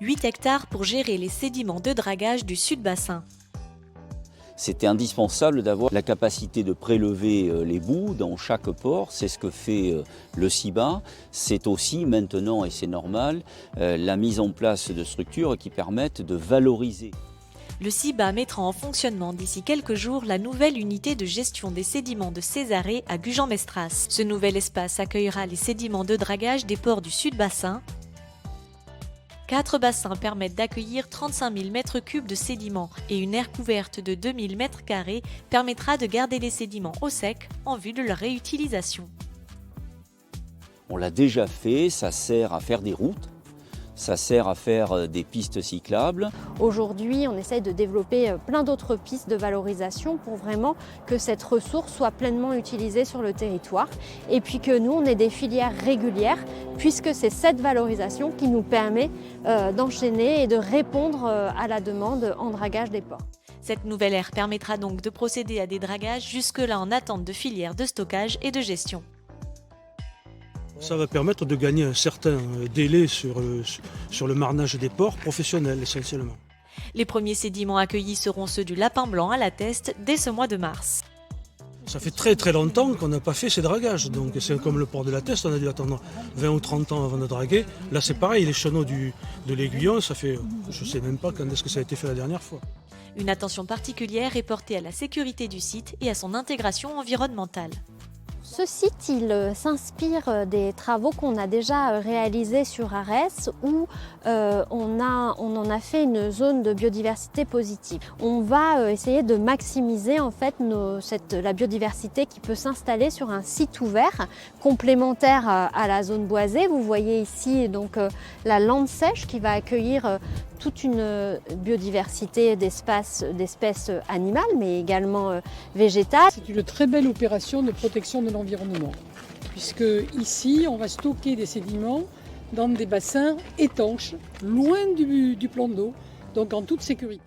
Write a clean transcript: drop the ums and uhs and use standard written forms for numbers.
8 hectares pour gérer les sédiments de dragage du Sud-Bassin. C'était indispensable d'avoir la capacité de prélever les boues dans chaque port. C'est ce que fait le CIBA. C'est aussi maintenant, et c'est normal, la mise en place de structures qui permettent de valoriser. Le CIBA mettra en fonctionnement d'ici quelques jours la nouvelle unité de gestion des sédiments de Césarée à Gujan-Mestras. Ce nouvel espace accueillera les sédiments de dragage des ports du Sud-Bassin. 4 bassins permettent d'accueillir 35 000 m3 de sédiments et une aire couverte de 2000 m2 permettra de garder les sédiments au sec en vue de leur réutilisation. On l'a déjà fait, ça sert à faire des routes, ça sert à faire des pistes cyclables. Aujourd'hui, on essaye de développer plein d'autres pistes de valorisation pour vraiment que cette ressource soit pleinement utilisée sur le territoire et puis que nous, on ait des filières régulières puisque c'est cette valorisation qui nous permet d'enchaîner et de répondre à la demande en dragage des ports. Cette nouvelle aire permettra donc de procéder à des dragages jusque-là en attente de filières de stockage et de gestion. Ça va permettre de gagner un certain délai sur le marnage des ports professionnels essentiellement. Les premiers sédiments accueillis seront ceux du lapin blanc à la Teste dès ce mois de mars. Ça fait très très longtemps qu'on n'a pas fait ces dragages, donc c'est comme le port de la Teste, on a dû attendre 20 ou 30 ans avant de draguer. Là c'est pareil, les chenaux de l'Aiguillon, ça fait, je ne sais même pas quand est-ce que ça a été fait la dernière fois. Une attention particulière est portée à la sécurité du site et à son intégration environnementale. Ce site, il s'inspire des travaux qu'on a déjà réalisés sur Arès où on en a fait une zone de biodiversité positive. On va essayer de maximiser en fait la biodiversité qui peut s'installer sur un site ouvert complémentaire à la zone boisée. Vous voyez ici donc la lande sèche qui va accueillir toute une biodiversité d'espèces animales mais également végétales. C'est une très belle opération de protection de l'environnement puisque ici on va stocker des sédiments dans des bassins étanches, loin du plan d'eau, donc en toute sécurité.